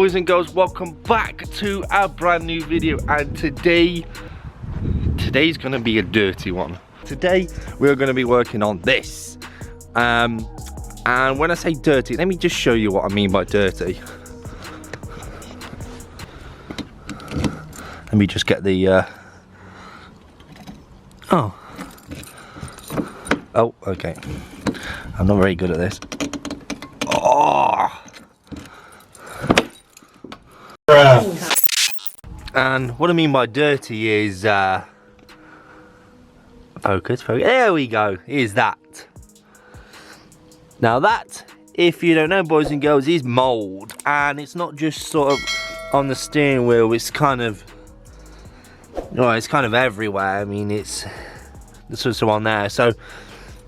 boys and girls, welcome back to our brand new video, and today's gonna be a dirty one. Today we're gonna be working on this, and when I say dirty, let me just show you what I mean by dirty. Let me just get the oh okay, I'm not very good at this. And what I mean by dirty is focus, there we go, is that. Now that, if you don't know, boys and girls, is mold, and it's not just sort of on the steering wheel, it's kind of, well, it's kind of everywhere. I mean, it's also on there, so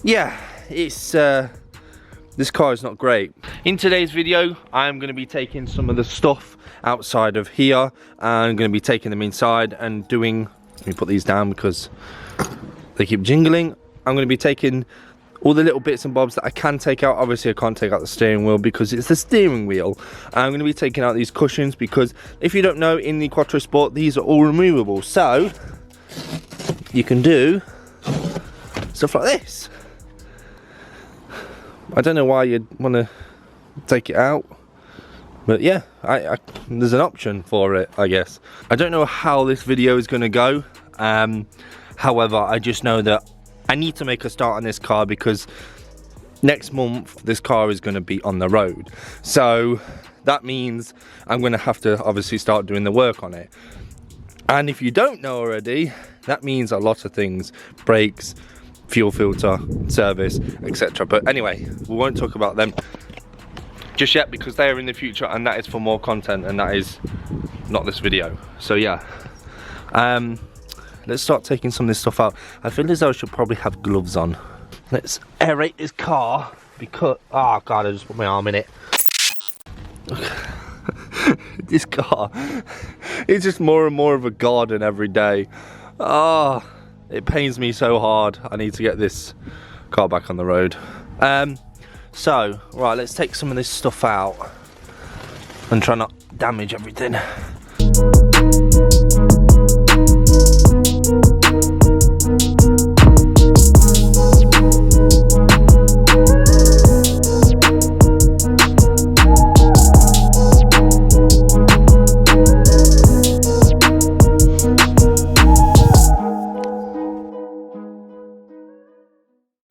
yeah, it's this car is not great. In today's video, I'm going to be taking some of the stuff outside of here. I'm going to be taking them inside and doing, let me put these down because they keep jingling. I'm going to be taking all the little bits and bobs that I can take out. Obviously I can't take out the steering wheel because it's the steering wheel. I'm going to be taking out these cushions because if you don't know, in the Quattro Sport, these are all removable. So you can do stuff like this. I don't know why you'd want to take it out, but yeah, there's an option for it, I guess. I don't know how this video is going to go. However, I just know that I need to make a start on this car because next month this car is going to be on the road. So that means I'm going to have to obviously start doing the work on it. And if you don't know already, that means a lot of things: brakes, fuel filter, service, etc. But anyway, we won't talk about them just yet because they are in the future, and that is for more content, and that is not this video. So yeah, let's start taking some of this stuff out. I feel as though I should probably have gloves on. Let's aerate this car because, oh god, I just put my arm in it. This car, it's just more and more of a garden every day. Oh, it pains me so hard. I need to get this car back on the road. So, right, let's take some of this stuff out and try not to damage everything.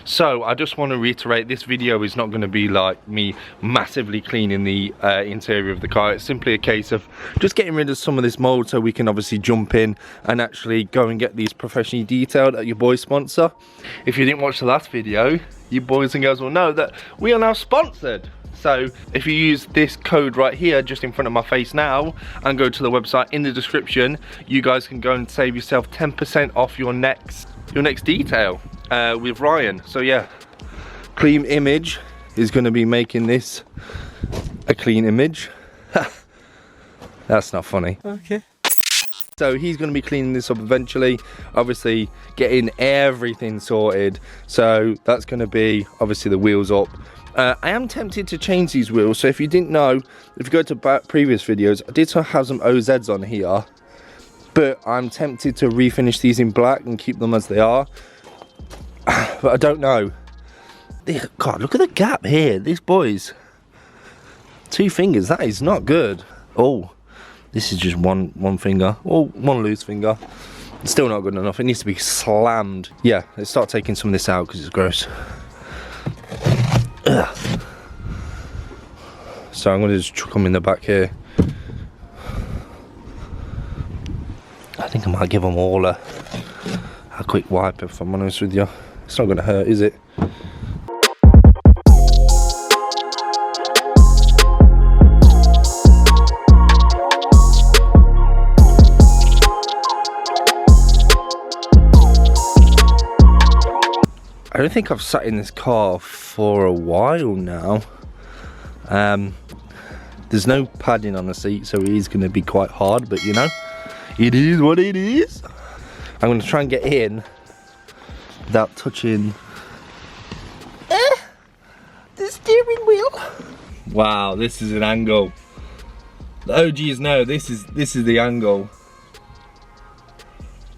So I just want to reiterate, this video is not going to be like me massively cleaning the interior of the car. It's simply a case of just getting rid of some of this mold so we can obviously jump in and actually go and get these professionally detailed at your boy's sponsor. If you didn't watch the last video, you boys and girls will know that we are now sponsored. So if you use this code right here just in front of my face now and go to the website in the description, you guys can go and save yourself 10% off your next detail with Ryan. So yeah, Clean Image is going to be making this a clean image. That's not funny. Okay. So he's going to be cleaning this up eventually, obviously getting everything sorted. So that's going to be obviously the wheels up. I am tempted to change these wheels. So if you didn't know, if you go to previous videos, I did have some OZs on here, but I'm tempted to refinish these in black and keep them as they are. But I don't know. God, look at the gap here. These boys, 2 fingers, that is not good. Oh, this is just one finger. Oh, one loose finger. It's still not good enough. It needs to be slammed. Yeah, let's start taking some of this out because it's gross. Ugh. So I'm going to just chuck them in the back here. I think I might give them all a quick wipe, if I'm honest with you. It's not going to hurt, is it? I don't think I've sat in this car for a while now. There's no padding on the seat, so it is going to be quite hard, but you know, it is what it is. I'm going to try and get in without touching the steering wheel. Wow, this is an angle. The OGs know this is the angle.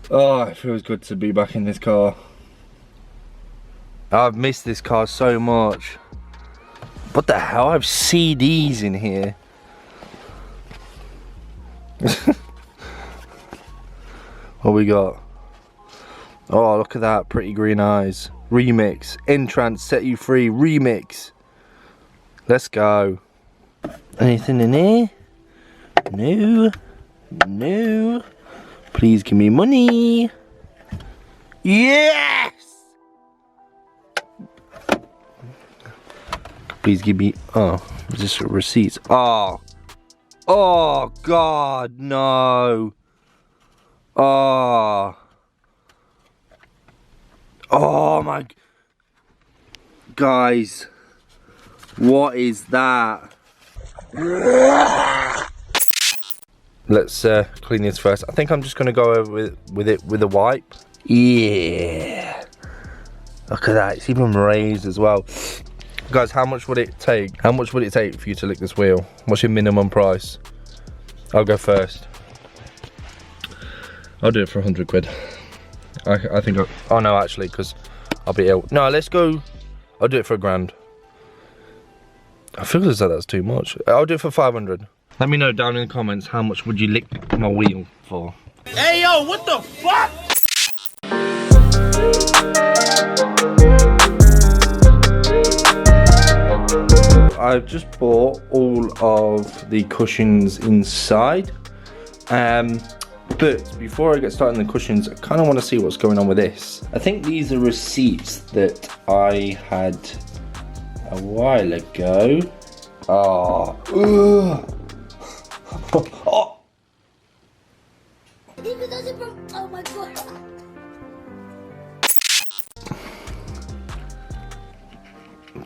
Oh, it feels good to be back in this car. I've missed this car so much. What the hell? I have CDs in here. What we got? Oh, look at that, Pretty Green Eyes. Remix, Entrance, Set You Free, remix. Let's go. Anything in here? No. No. Please give me money. Yes! Please give me, oh, is this receipts? Oh. Oh, God, no. Oh. Oh my, guys, what is that? Let's clean this first. I think I'm just gonna go over with it with a wipe. Yeah, look at that, it's even raised as well. Guys, how much would it take? How much would it take for you to lick this wheel? What's your minimum price? I'll go first. I'll do it for 100 quid. I think, oh no, actually, because I'll be ill. No, let's go, I'll do it for £1,000. I feel as though that's too much. I'll do it for 500. Let me know down in the comments how much would you lick my wheel for. Hey yo, what the fuck? I've just bought all of the cushions inside. But before I get started on the cushions, I kind of want to see what's going on with this. I think these are receipts that I had a while ago. Oh, oh. Oh my God.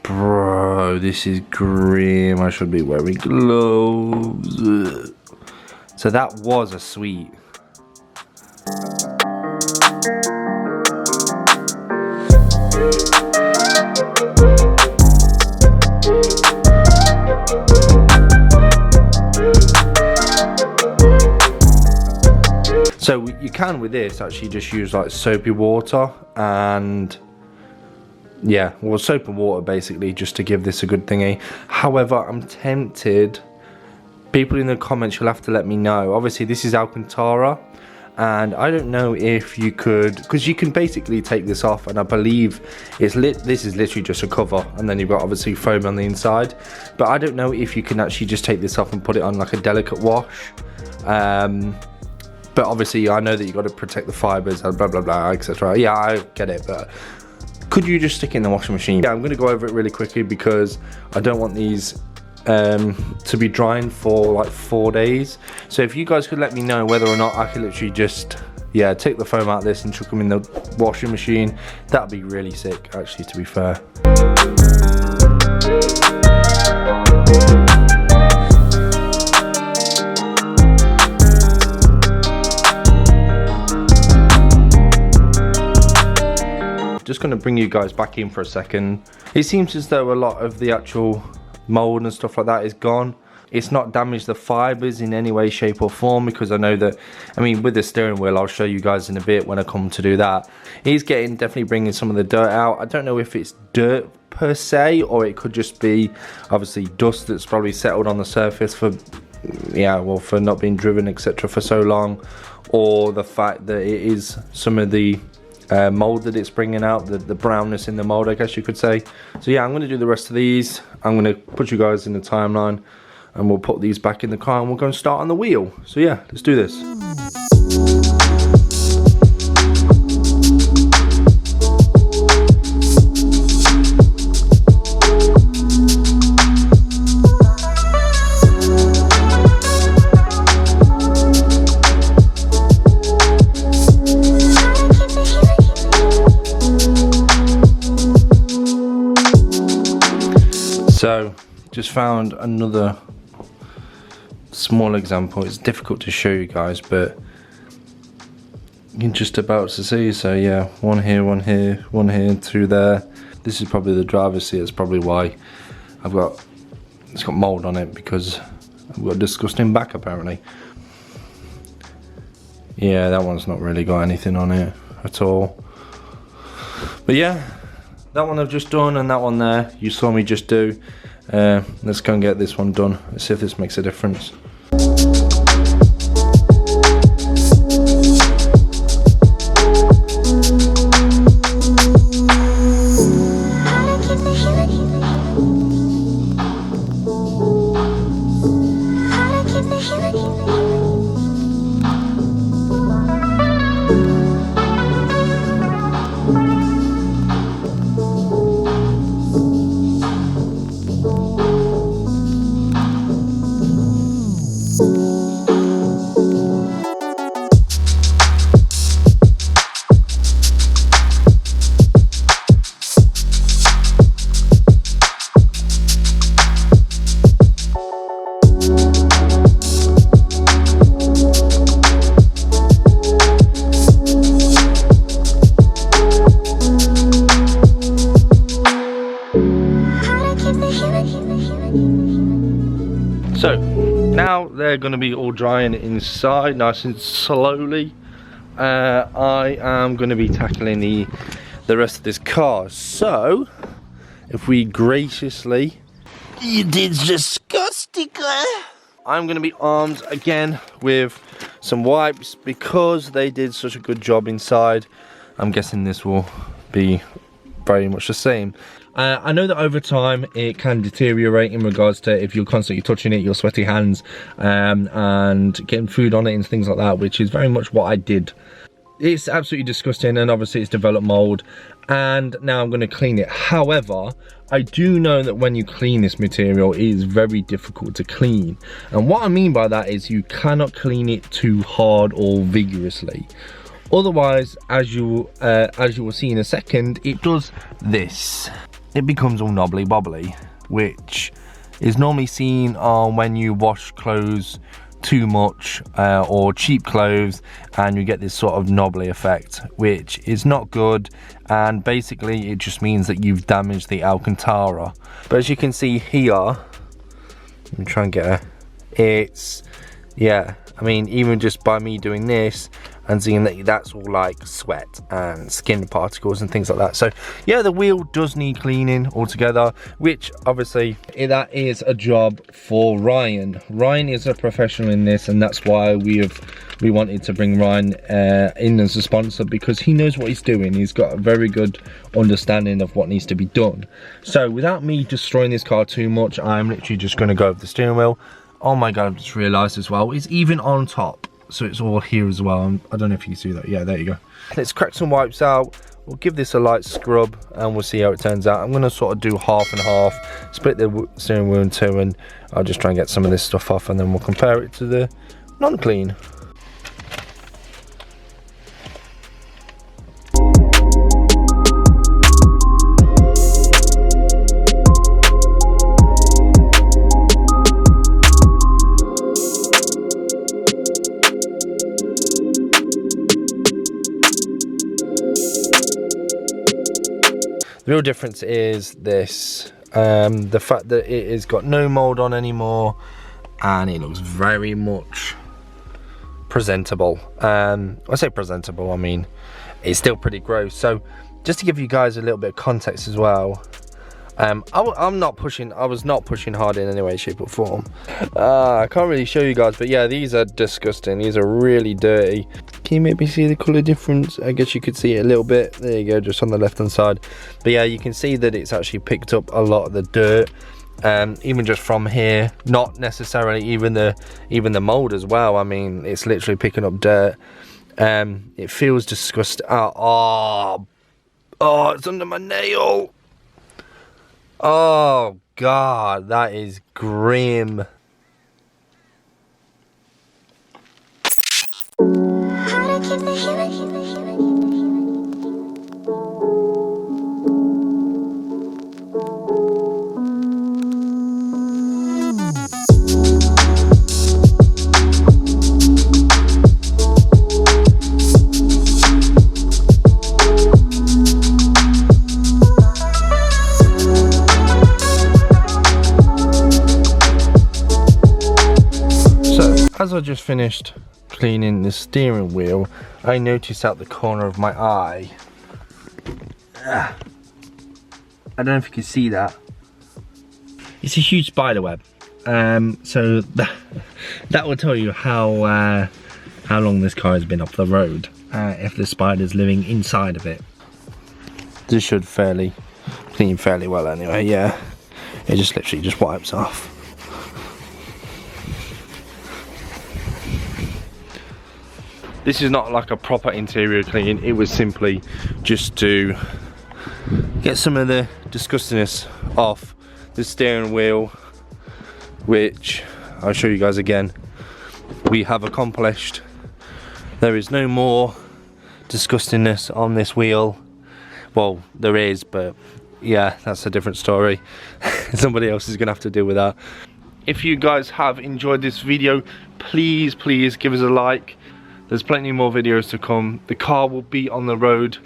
Bro, this is grim. I should be wearing gloves. So that was a sweet. So you can with this actually just use like soapy water and yeah, well, soap and water basically just to give this a good thingy. However, I'm tempted. People in the comments, you'll have to let me know. Obviously this is Alcantara and I don't know if you could, because you can basically take this off and I believe it's this is literally just a cover and then you've got obviously foam on the inside, but I don't know if you can actually just take this off and put it on like a delicate wash. But obviously I know that you got to protect the fibers and blah blah blah, etc. Yeah, I get it, but could you just stick it in the washing machine? Yeah, I'm going to go over it really quickly because I don't want these to be drying for like 4 days. So if you guys could let me know whether or not I could literally just, yeah, take the foam out of this and chuck them in the washing machine, that'd be really sick actually, to be fair. Just going to bring you guys back in for a second. It seems as though a lot of the actual mold and stuff like that is gone. It's not damaged the fibers in any way, shape or form, because I know that, I mean, with the steering wheel, I'll show you guys in a bit when I come to do that. He's definitely bringing some of the dirt out. I don't know if it's dirt per se, or it could just be obviously dust that's probably settled on the surface for, yeah, well, for not being driven, etc. for so long, or the fact that it is some of the mold that it's bringing out, the brownness in the mold, I guess you could say. So yeah, I'm going to do the rest of these. I'm going to put you guys in the timeline and we'll put these back in the car and we'll go and start on the wheel. So yeah, let's do this. So, just found another small example. It's difficult to show you guys, but you're just about to see. So yeah, one here, one here, one here, through there. This is probably the driver's seat. That's probably why it's got mold on it, because I've got a disgusting back apparently. Yeah, that one's not really got anything on it at all. But yeah, that one I've just done, and that one there you saw me just do. Let's go and get this one done. Let's see if this makes a difference. So now they're going to be all drying inside nice and slowly. I am going to be tackling the rest of this car. So if we graciously, you did disgusting. I'm going to be armed again with some wipes because they did such a good job inside. I'm guessing this will be very much the same. I know that over time it can deteriorate in regards to if you're constantly touching it, your sweaty hands, and getting food on it and things like that, which is very much what I did. It's absolutely disgusting, and obviously it's developed mold, and now I'm going to clean it. However, I do know that when you clean this material, it is very difficult to clean, and what I mean by that is you cannot clean it too hard or vigorously. Otherwise, as you will see in a second, it does this. It becomes all knobbly bobbly, which is normally seen on when you wash clothes too much or cheap clothes, and you get this sort of knobbly effect, which is not good, and basically it just means that you've damaged the Alcantara. But as you can see here, let me try and get it's, yeah, I mean, even just by me doing this and seeing that that's all like sweat and skin particles and things like that. So yeah, the wheel does need cleaning altogether, which obviously that is a job for Ryan. Ryan is a professional in this, and that's why we wanted to bring Ryan in as a sponsor, because he knows what he's doing. He's got a very good understanding of what needs to be done. So without me destroying this car too much, I'm literally just going to go over the steering wheel. Oh my god, I've just realised as well, it's even on top, so it's all here as well. I don't know if you see that. Yeah, there you go. Let's crack some wipes out. We'll give this a light scrub and we'll see how it turns out. I'm going to sort of do half and half, split the steering wheel in two, and I'll just try and get some of this stuff off, and then we'll compare it to the non-clean. The real difference is this, the fact that it has got no mold on anymore, and it looks very much presentable. I say presentable, I mean it's still pretty gross. So just to give you guys a little bit of context as well, I was not pushing hard in any way, shape or form. I can't really show you guys, but yeah, these are disgusting. These are really dirty. Can you maybe see the colour difference? I guess you could see it a little bit. There you go, just on the left hand side. But yeah, you can see that it's actually picked up a lot of the dirt, even just from here. Not necessarily even the mold as well. I mean, it's literally picking up dirt. It feels disgusting. Oh, it's under my nail. Oh god, that is grim. just finished cleaning the steering wheel, I noticed out the corner of my eye, I don't know if you can see that, it's a huge spider web. So that will tell you how long this car has been off the road, if the spider's living inside of it. This should clean fairly well anyway. Yeah, it just literally just wipes off. This is not like a proper interior clean, it was simply just to get some of the disgustingness off the steering wheel, which I'll show you guys again, we have accomplished. There is no more disgustingness on this wheel. Well, there is, but yeah, that's a different story. Somebody else is gonna have to deal with that. If you guys have enjoyed this video, please give us a like. There's plenty more videos to come. The car will be on the road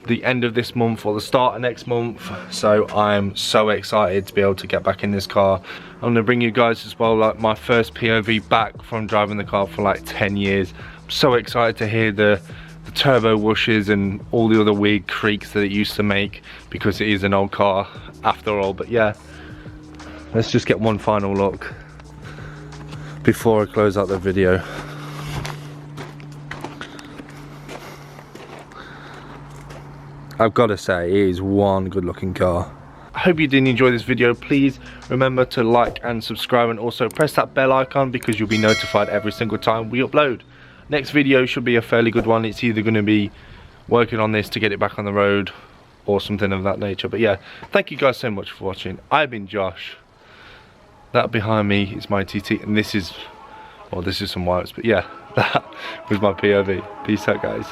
the end of this month or the start of next month, so I'm so excited to be able to get back in this car. I'm gonna bring you guys as well, like my first POV back from driving the car for like 10 years. I'm so excited to hear the turbo whooshes and all the other weird creaks that it used to make, because it is an old car after all. But yeah, let's just get one final look before I close out the video. I've got to say, it is one good looking car. I hope you did enjoy this video. Please remember to like and subscribe, and also press that bell icon because you'll be notified every single time we upload. Next video should be a fairly good one. It's either going to be working on this to get it back on the road or something of that nature. But yeah, thank you guys so much for watching. I've been Josh. That behind me is my TT, and this is, well, this is some wipes, but yeah, that was my POV. Peace out, guys.